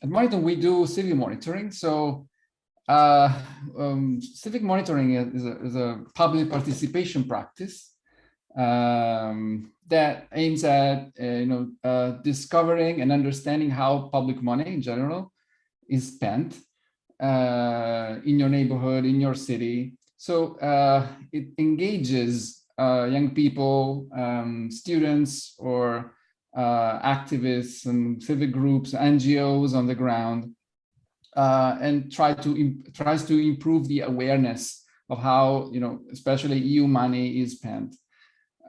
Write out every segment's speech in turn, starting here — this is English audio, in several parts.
at Moniton, we do civic monitoring. So civic monitoring is a public participation practice that aims at discovering and understanding how public money in general is spent in your neighborhood, in your city. So it engages young people, students, or activists and civic groups, NGOs on the ground, and tries to improve the awareness of how, especially EU money is spent.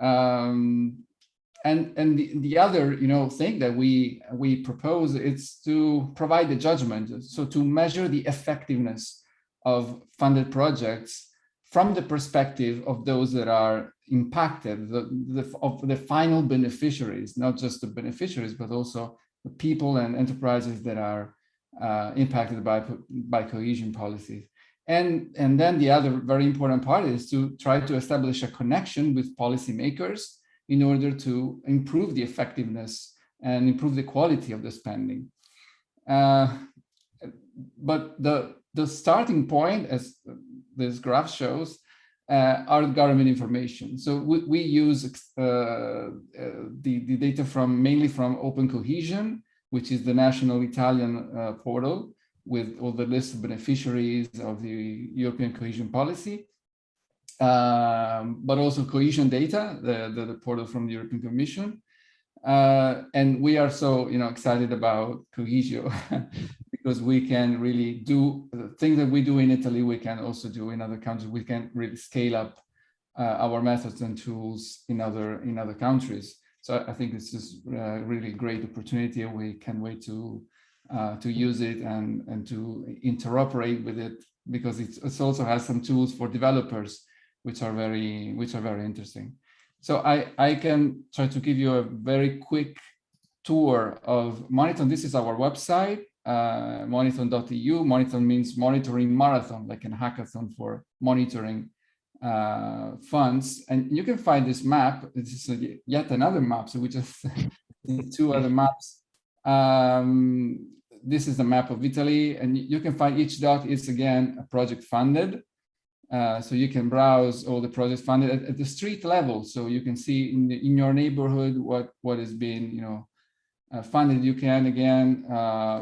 And the other, thing that we propose is to provide the judgment, so to measure the effectiveness of funded projects from the perspective of those that are impacted, of the final beneficiaries, not just the beneficiaries, but also the people and enterprises that are impacted by cohesion policies. And then the other very important part is to try to establish a connection with policymakers in order to improve the effectiveness and improve the quality of the spending. But the starting point, as this graph shows, are government information. So we use the data mainly from Open Cohesion, which is the national Italian portal with all the list of beneficiaries of the European cohesion policy. But also Cohesion Data, the portal from the European Commission. And we are so excited about Cohesio because we can really do the things that we do in Italy, we can also do in other countries. We can really scale up our methods and tools in other countries. So I think this is a really great opportunity. We can't wait to use it and to interoperate with it, because it also has some tools for developers which are very interesting. So I can try to give you a very quick tour of Moniton. This is our website, moniton.eu. Moniton means monitoring marathon, like a hackathon for monitoring funds. And you can find this map. This is yet another map. So we just two other maps. This is the map of Italy, and you can find each dot is again a project funded. So you can browse all the projects funded at the street level. So you can see in your neighborhood what is being funded. You can again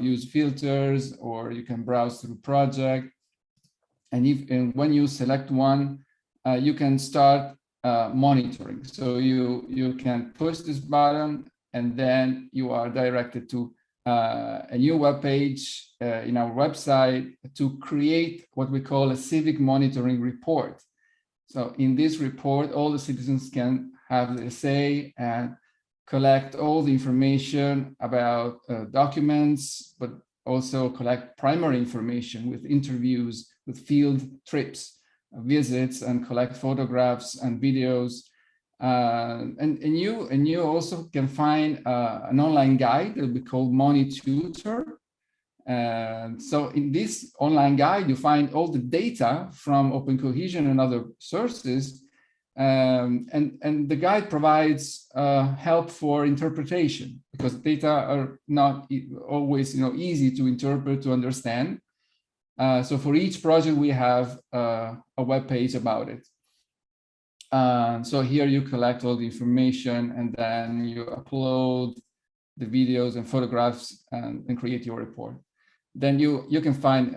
use filters, or you can browse through project. And when you select one, you can start monitoring. So you can push this button, and then you are directed to a new web page in our website to create what we call a civic monitoring report. So in this report, all the citizens can have a say and collect all the information about documents, but also collect primary information with interviews, with field trips, visits, and collect photographs and videos. And you also can find an online guide that will be called MoniTutor. And so in this online guide, you find all the data from Open Cohesion and other sources. And the guide provides help for interpretation, because data are not always easy to interpret, to understand. So for each project, we have a web page about it. So here you collect all the information, and then you upload the videos and photographs and create your report. Then you can find,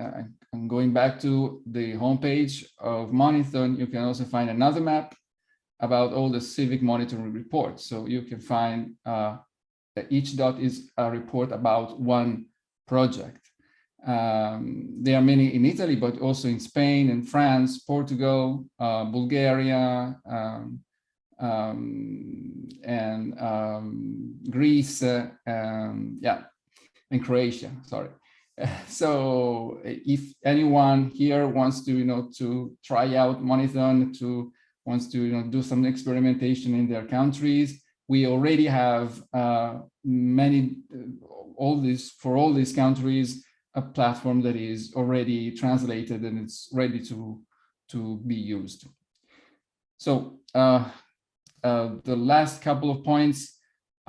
and going back to the homepage of Moniton, you can also find another map about all the civic monitoring reports. So you can find that each dot is a report about one project. There are many in Italy, but also in Spain and France, Portugal, Bulgaria, and Greece, and Croatia. Sorry. So if anyone here wants to to try out Moniton, wants to do some experimentation in their countries, we already have for all these countries a platform that is already translated and it's ready to be used. So the last couple of points,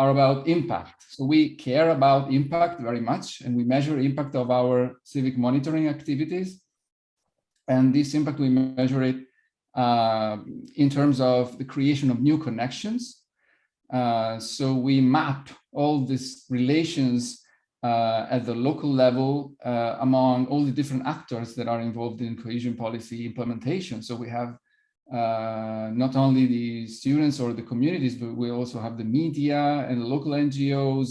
are about impact. So we care about impact very much, and we measure impact of our civic monitoring activities. And this impact, we measure it in terms of the creation of new connections. So we map all these relations at the local level among all the different actors that are involved in cohesion policy implementation. So we have not only the students or the communities, but we also have the media and the local NGOs,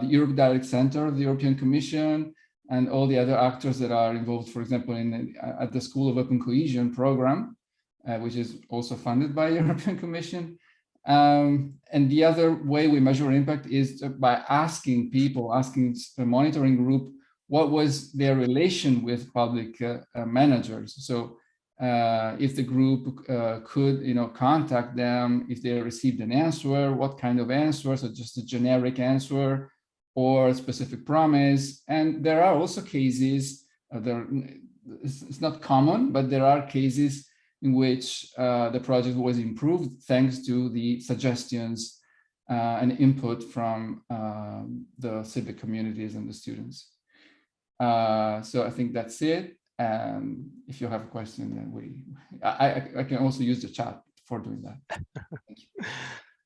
the Europe Direct Center of the European Commission, and all the other actors that are involved, for example, at the School of Open Cohesion program, which is also funded by the European Commission. And the other way we measure impact is by asking people, asking the monitoring group, what was their relation with public managers. So if the group could, contact them, if they received an answer, what kind of answer, so just a generic answer or a specific promise. And there are also cases, it's not common, but there are cases in which the project was improved thanks to the suggestions and input from the civic communities and the students. So I think that's it. And if you have a question, then I can also use the chat for doing that. Thank you.